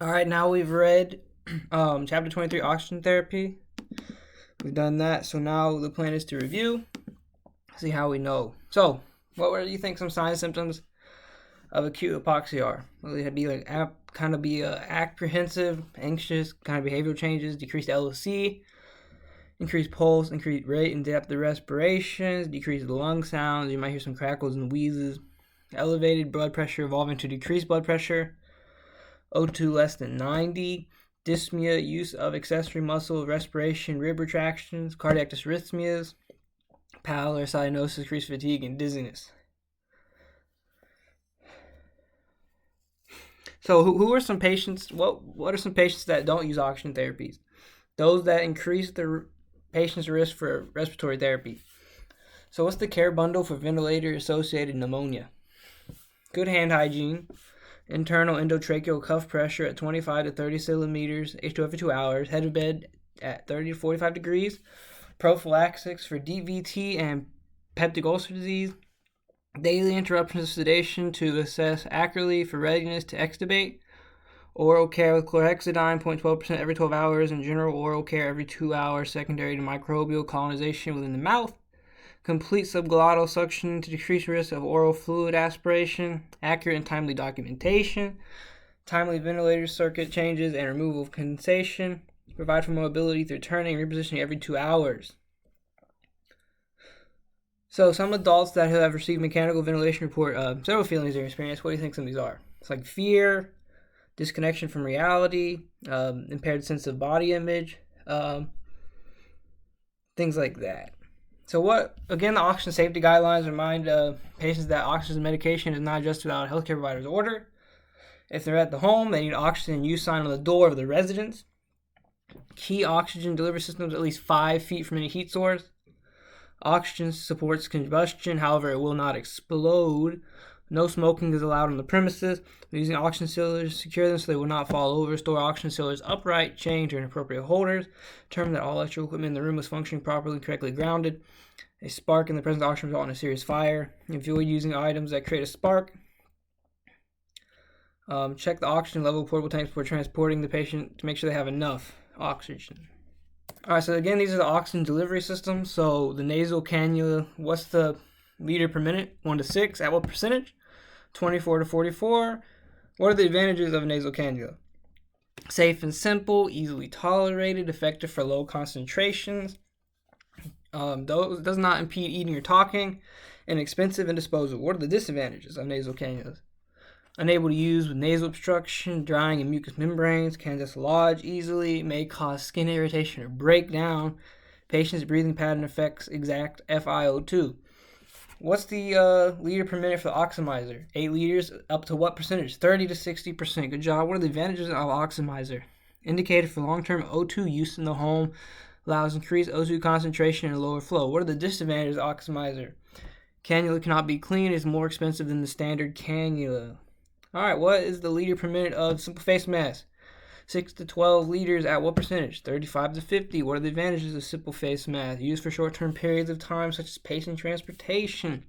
All right, now we've read chapter 23, oxygen therapy. We've done that, so now the plan is to review, see how we know. So, what do you think some signs and symptoms of acute hypoxia are? Will it be like apprehensive, anxious, kind of behavioral changes, decreased LOC, increased pulse, increased rate and depth of respirations, decreased lung sounds, you might hear some crackles and wheezes, elevated blood pressure evolving to decreased blood pressure, O2 less than 90, dyspnea, use of accessory muscle, respiration, rib retractions, cardiac dysrhythmias, pallor, cyanosis, increased fatigue, and dizziness. So who are some patients, what are some patients that don't use oxygen therapies? Those that increase the patient's risk for respiratory therapy. So what's the care bundle for ventilator-associated pneumonia? Good hand hygiene, internal endotracheal cuff pressure at 25 to 30 centimeters, H2 every 2 hours, head of bed at 30 to 45 degrees, prophylaxis for DVT and peptic ulcer disease, daily interruptions of sedation to assess accurately for readiness to extubate, oral care with chlorhexidine 0.12% every 12 hours, and general oral care every 2 hours secondary to microbial colonization within the mouth, complete subglottal suction to decrease risk of oral fluid aspiration, accurate and timely documentation, timely ventilator circuit changes and removal of condensation, provide for mobility through turning and repositioning every 2 hours. So some adults that have received mechanical ventilation report several feelings they're experiencing. What do you think some of these are? It's like fear, disconnection from reality, impaired sense of body image, things like that. So the oxygen safety guidelines remind patients that oxygen medication is not just without a healthcare provider's order. If they're at the home, they need oxygen use sign on the door of the residence. Key oxygen delivery systems at least 5 feet from any heat source. Oxygen supports combustion, however, it will not explode. No smoking is allowed on the premises. Using oxygen cylinders, secure them so they will not fall over. Store oxygen cylinders upright, chained, or in appropriate holders. Determine that all electrical equipment in the room is functioning properly and correctly grounded. A spark in the presence of oxygen result in a serious fire. Avoid using items that create a spark. Check the oxygen level of portable tanks before transporting the patient to make sure they have enough oxygen. Alright, so again, these are the oxygen delivery systems. So the nasal cannula, what's the liter per minute? 1 to 6. At what percentage? 24 to 44. What are the advantages of a nasal cannula? Safe and simple, easily tolerated, effective for low concentrations. Does not impede eating or talking, inexpensive and disposable. What are the disadvantages of nasal cannulas? Unable to use with nasal obstruction, drying in mucous membranes, can dislodge easily, may cause skin irritation or breakdown. Patient's breathing pattern affects exact FiO2. What's the liter per minute for the oxidizer? 8 liters, up to what percentage? 30 to 60%. Good job. What are the advantages of oxidizer? Indicated for long-term O2 use in the home, allows increased O2 concentration and lower flow. What are the disadvantages of oxidizer? Cannula cannot be clean, is more expensive than the standard cannula. Alright, what is the liter per minute of simple face mask? 6 to 12 liters at what percentage? 35 to 50. What are the advantages of simple face mask? Used for short-term periods of time such as patient transportation.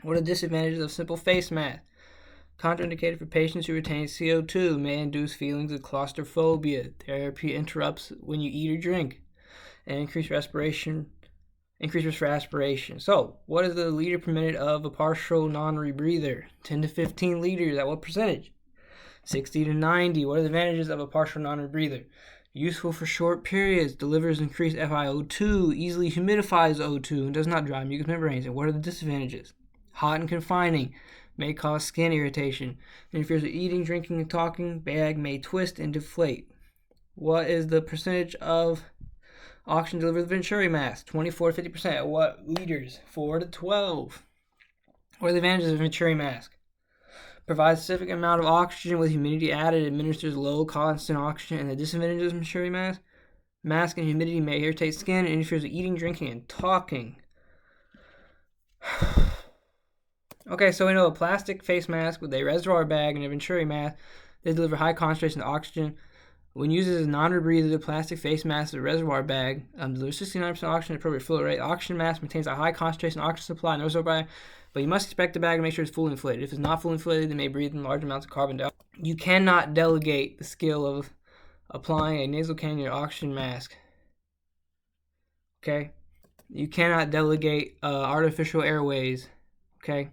What are the disadvantages of simple face mask? Contraindicated for patients who retain CO2, may induce feelings of claustrophobia. Therapy interrupts when you eat or drink. And increased risk for aspiration. So, what is the liter per minute of a partial non-rebreather? 10 to 15 liters at what percentage? 60 to 90. What are the advantages of a partial non-rebreather? Useful for short periods, delivers increased FiO2, easily humidifies O2, and does not dry mucous membranes. And what are the disadvantages? Hot and confining, may cause skin irritation, interferes with eating, drinking, and talking, bag may twist and deflate. What is the percentage of oxygen delivered with Venturi mask? 24 to 50%. At what liters? 4 to 12. What are the advantages of Venturi mask? Provides a specific amount of oxygen with humidity added, administers low constant oxygen, and the disadvantages of Venturi mask? Mask and humidity may irritate skin and interferes with eating, drinking, and talking. Okay, so we know a plastic face mask with a reservoir bag and a Venturi mask, they deliver high concentration of oxygen. When used as a non-rebreather, the plastic face mask with a reservoir bag delivers 69% oxygen at appropriate flow rate. The oxygen mask maintains a high concentration of oxygen supply in the reservoir bag, but you must inspect the bag and make sure it's fully inflated. If it's not fully inflated, they may breathe in large amounts of carbon dioxide. You cannot delegate the skill of applying a nasal cannula oxygen mask. Okay? You cannot delegate artificial airways. Okay?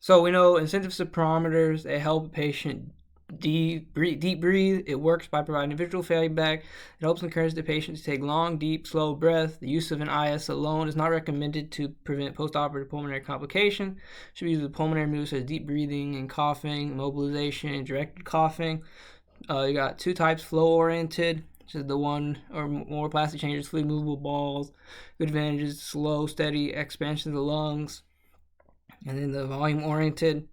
So we know incentive spirometers, they help a patient deep breathe. It works by providing visual feedback. It helps encourage the patient to take long, deep, slow breath. The use of an IS alone is not recommended to prevent postoperative pulmonary complication. It should be used with pulmonary moves such as deep breathing and coughing, mobilization, and directed coughing. You got two types: flow-oriented, which is the one or more plastic changes, fluid movable balls. Good advantages: slow, steady expansion of the lungs. And then the volume-oriented,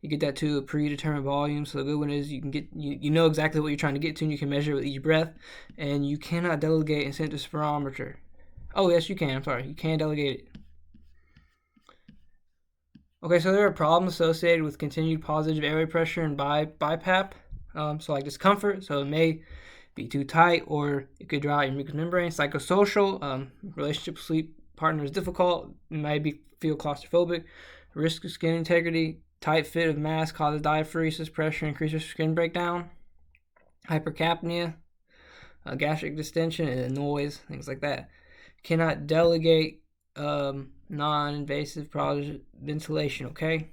you get that to a predetermined volume. So the good one is you can get you know exactly what you're trying to get to, and you can measure with each breath. And you cannot delegate incentive spirometer. Oh yes, you can. I'm sorry, you can delegate it. Okay, so there are problems associated with continued positive airway pressure and BiPAP. So like discomfort. So it may be too tight, or it could dry out your mucous membrane. Psychosocial, relationship with sleep partner is difficult. You might feel claustrophobic. Risk of skin integrity. Tight fit of mask causes diaphoresis, pressure, increases skin breakdown. Hypercapnia, gastric distension, and noise, things like that. Cannot delegate non-invasive ventilation, okay?